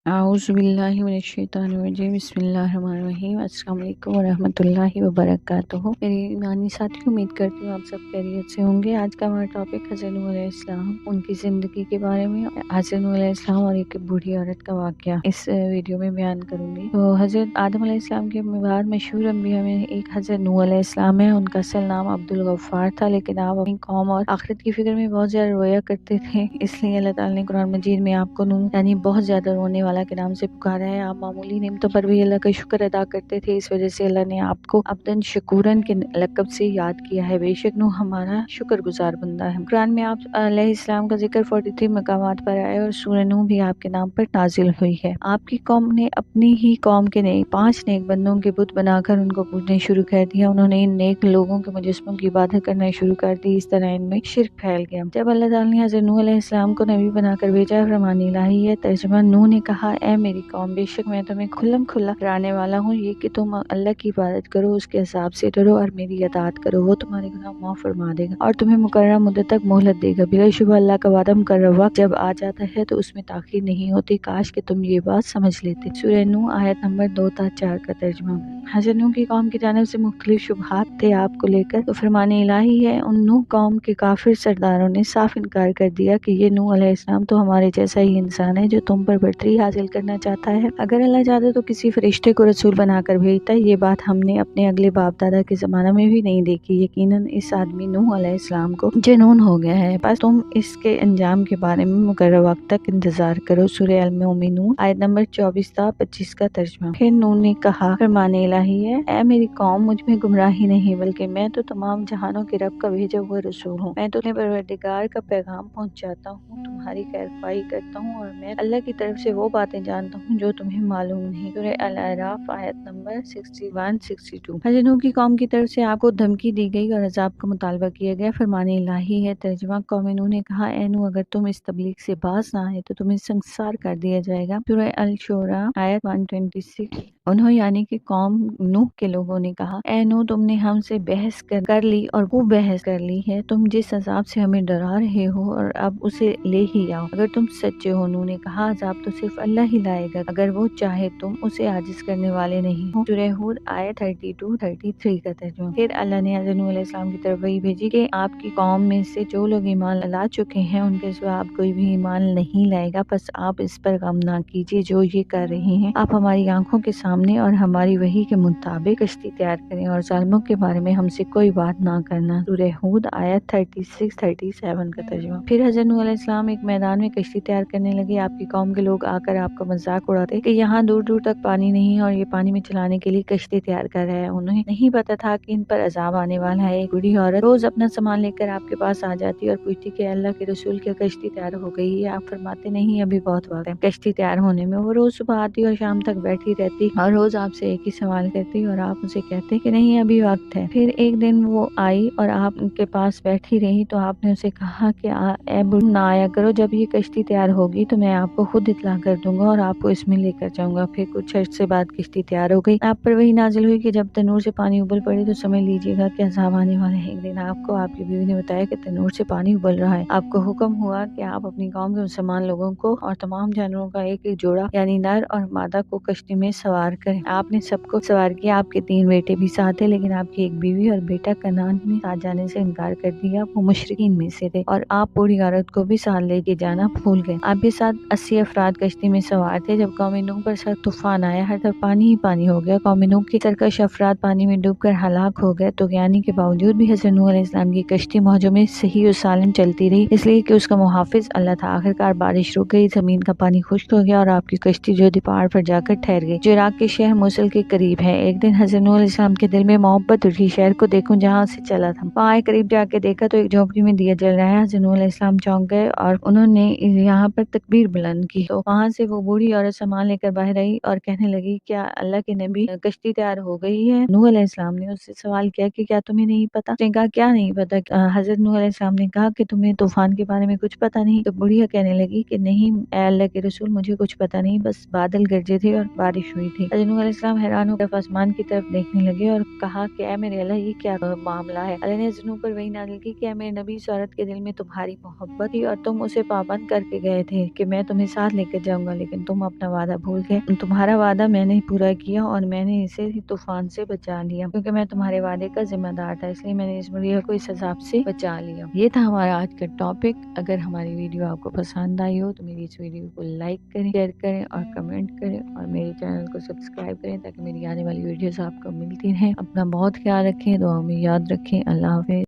औज़ुबिल्लाहिमिनश्शैतानिर्रजीम बिस्मिल्लाहिर्रहमानिर्रहीम। अस्सलाम वालेकुम वरहमतुल्लाहि वबरकातुहू। मेरी ईमानी साथी, उम्मीद करती हूँ आप सब खैरियत से होंगे। आज का हमारा टॉपिक हज़रत नूह अलैहिस्सलाम, उनकी ज़िंदगी के बारे में, हज़रत नूह अलैहिस्सलाम और एक बूढ़ी औरत का वाक़या इस वीडियो में बयान करूँगी। तो हज़रत आदम अलैहिस्सलाम के बाद मशहूर अंबिया में एक हज़रत नूह अलैहिस्सलाम है। उनका असल नाम अब्दुल गफ्फार था, लेकिन आप अपनी कौम और आखिरत की फिक्र में बहुत ज़्यादा रोया करते थे, इसलिए अल्लाह ताला ने कुरान मजीद में आपको नूह यानी बहुत ज़्यादा रोने वाला के नाम से पुकारा है। आप मामूली नेमतों पर भी अल्लाह का शुक्र अदा करते थे, इस वजह से अल्लाह ने आपको अब्दन शकूरन के लक़ब से याद किया है। बेशक नूह हमारा शुक्रगुजार बंदा है। कुरान में आप अलैहिस्सलाम का जिक्र 43 मकामात पर आया और सूरह नूह भी आपके नाम पर नाजिल हुई है। आपकी कौम ने अपनी ही कौम के 5 नेक बंदों के बुत बनाकर उनको पूजने शुरू कर दिया। उन्होंने इन नेक लोगों के मुजस्समों की इबादत करना शुरू कर दी। इस तरह इनमें शिर्क फैल गया। जब अल्लाह ताला ने हज़रत नूह अलैहिस्सलाम को नबी बनाकर भेजा, फरमान इलाही है। तर्जुमा, नूह ने कहा, ए मेरी कौम, बेशक मैं तुम्हें खुल्लम खुल्ला डराने वाला हूँ, ये कि तुम अल्लाह की इबादत करो, उसके अज़ाब से डरो और मेरी अताअत करो। वो तुम्हारे गुनाह माफ़ फरमा देगा और तुम्हें मुकर्रर मुद्दत तक मोहलत देगा। बिलाशुबह अल्लाह का वादा मुकर्रर वक्त जब आ जाता है तो उसमें ताख़ीर नहीं होती। काश कि तुम ये बात समझ लेते। सूरह नूह आयत नंबर 2 ta 4 का तर्जुमा। हज़रत नूह की कौम की जानिब से मुख्तलिफ शुबहात थे आपको लेकर, तो फरमान इलाही है, उन नूह कौम के काफिर सरदारों ने साफ इनकार कर दिया कि ये नूह अलैहिस्सलाम तो हमारे जैसा ही इंसान है जो तुम पर बढ़तरी हासिल करना चाहता है। अगर अल्लाह चाहता तो किसी फरिश्ते को रसूल बनाकर भेजता। ये बात हमने अपने अगले बाप दादा के ज़माना में भी नहीं देखी। यकीनन इस आदमी नूह अलैहिस्सलाम को जुनून हो गया है, बस तुम इसके अंजाम के बारे में मुकर्रर वक्त तक इंतजार करो। सूरह अल-मोमिनून आयत नंबर 24 ta 25 का तर्जुमा। फिर नूह ने कहा, फरमाने इलाही है, ए मेरी कौम, मुझ में गुमराही नहीं, बल्कि मैं तो तमाम जहानों के रब का भेजा हुआ रसूल हूँ। मैं तुम्हें परवरदिगार का पैगाम पहुँचाता हूँ, तुम्हारी खैरख्वाही करता हूँ और मैं अल्लाह की तरफ से वो बातें जानता हूँ जो तुम्हें मालूम नहीं। सूरह अल-अराफ आयत नंबर 61-62। हज़रत नूह की कौम की तरफ से आपको धमकी दी गई और अजाब का मुतालबा किया गया। फरमाने इलाही है। तर्जुमा, कौम नूह ने कहा, ए नूह, अगर तुम इस तबलीग से बाज ना आए तो तुम्हें संसार कर दिया जाएगा। सूरह अल-शूरा आयत 126। उन्होंने यानी कि कौम नूह के लोगों ने कहा, ए नूह, तुमने हमसे बहस कर ली और वो बहस कर ली है। तुम जिस अजाब से हमें डरा रहे हो और अब उसे ले ही आओ, अगर तुम सच्चे हो। नूह ने कहा, अजाब तो सिर्फ अल्लाह ही लाएगा, अगर वो चाहे, तुम उसे आजिज करने वाले नहीं हो। सूरह हूद आयत 32-33 का तर्जुमा। फिर अल्लाह ने हज़रत नूह अलैहिस्सलाम की तरफ वही भेजी कि आपकी कौम में से जो लोग ईमान ला चुके हैं उनके सिवा अब कोई भी ईमान नहीं लाएगा। बस आप इस पर गम ना कीजिए जो ये कर रहे हैं। आप हमारी आंखों के सामने और हमारी वही के मुताबिक कश्ती तैयार करें और जालिमों के बारे में हमसे कोई बात ना करना। सूरह हूद आयत 36-37 का तर्जुमा। फिर हज़रत नूह अलैहिस्सलाम एक मैदान में कश्ती तैयार करने लगे। आपकी कौम के लोग आकर आपका मजाक उड़ाते कि यहाँ दूर दूर तक पानी नहीं है और ये पानी में चलाने के लिए कश्ती तैयार कर रहा है। उन्हें नहीं पता था कि इन पर अजाब आने वाला है। एक बूढ़ी औरत रोज अपना सामान लेकर आपके पास आ जाती और पूछती कि अल्लाह के रसूल, क्या कश्ती तैयार हो गई है? आप फरमाते, नहीं, अभी बहुत वक्त है कश्ती तैयार होने में। वो रोज सुबह आती और शाम तक बैठी रहती और रोज आपसे एक ही सवाल करती और आप उसे कहते कि नहीं, अभी वक्त है। फिर एक दिन वो आई और आप उनके पास बैठी रही तो आपने उसे कहा कि ए बूढ़ी, ना आया करो, जब ये कश्ती तैयार होगी तो मैं आपको खुद इत्तला कर दूंगा और आपको इसमें लेकर जाऊंगा। फिर कुछ अर्से बाद कश्ती तैयार हो गई। आप पर वही नाजिल हुई कि जब तनूर से पानी उबल पड़े तो समझ लीजिएगा कि अजाब आने वाले हैं। एक दिन आपको आपकी बीवी ने बताया कि तनूर से पानी उबल रहा है। आपको हुक्म हुआ कि आप अपनी कौम के मुसलमान लोगों को और तमाम जानवरों का एक एक जोड़ा यानी नर और मादा को कश्ती में सवार करें। आपने सबको सवार किया। आपके 3 बेटे भी साथ थे, लेकिन आपकी एक बीवी और बेटा कनान ने साथ जाने से इनकार कर दिया। वो मुशरिकीन में से थे और आप बूढ़ी औरत को भी साथ लेके जाना भूल गए। आपके साथ 80 अफराद कश्ती में सवार थे। जब कौम नूह पर सख्त तूफान आया, हर तरफ पानी ही पानी हो गया। कौम नूह के सरकश अफराद पानी में डूबकर हलाक हो गए। तुग़यानी के बावजूद भी हज़रत नूह अलैहिस्सलाम की कश्ती मौजों में सही और सालिम चलती रही, इसलिए कि उसका मुहाफिज अल्लाह था। आखिरकार बारिश रुक गई, जमीन का पानी खुश्क हो गया और आपकी कश्ती जो पहाड़ पर जाकर ठहर गई, जो इराक के शहर मोसुल के करीब है। एक दिन हज़रत नूह अलैहिस्सलाम के दिल में मोहब्बत उठी, शहर को देखूं जहाँ से चला था। वहाँ करीब जाके देखा तो एक झोपड़ी में दिया जल रहा है। हज़रत नूह अलैहिस्सलाम चौंक गए और उन्होंने यहाँ पर तकबीर बुलंद की। तो वहाँ से वो बूढ़ी औरत सामान लेकर बाहर आई और कहने लगी, क्या अल्लाह के नबी, कश्ती तैयार हो गई है? नूह अलैहिस्सलाम ने उससे सवाल किया कि क्या तुम्हें नहीं पता? उसने कहा, क्या नहीं पता? हज़रत नूह अलैहिस्सलाम ने कहा कि तुम्हें तूफान के बारे में कुछ पता नहीं? तो बुढ़िया कहने लगी कि नहीं, ए अल्लाह के रसूल, मुझे कुछ पता नहीं, बस बादल गरजे थे और बारिश हुई थी। हज़रत नूह अलैहिस्सलाम हैरान होकर आसमान की तरफ देखने लगे और कहा कि ए मेरे अल्लाह, ये क्या मामला है? अल्लाह ने हज़रत नूह पर वही नाज़िल की कि मेरे नबी, इस औरत के दिल में तुम्हारी मोहब्बत थी और तुम उसे पाबंद करके गए थे कि मैं तुम्हें साथ लेकर जाऊंगा, لیکن تم اپنا وعدہ بھول گئے۔ تمہارا وعدہ میں نے پورا کیا اور میں نے اسے طوفان سے بچا لیا، کیونکہ میں تمہارے وعدے کا ذمہ دار تھا، اس لیے میں نے اس مرغی کو اس عذاب سے بچا لیا۔ یہ تھا ہمارا آج کا ٹاپک۔ اگر ہماری ویڈیو آپ کو پسند آئی ہو تو میری اس ویڈیو کو لائک کریں، شیئر کریں اور کمنٹ کریں، اور میرے چینل کو سبسکرائب کریں تاکہ میری آنے والی ویڈیوز آپ کو ملتی رہیں۔ اپنا بہت خیال رکھیں، دعاؤں میں یاد رکھیں۔ اللہ حافظ۔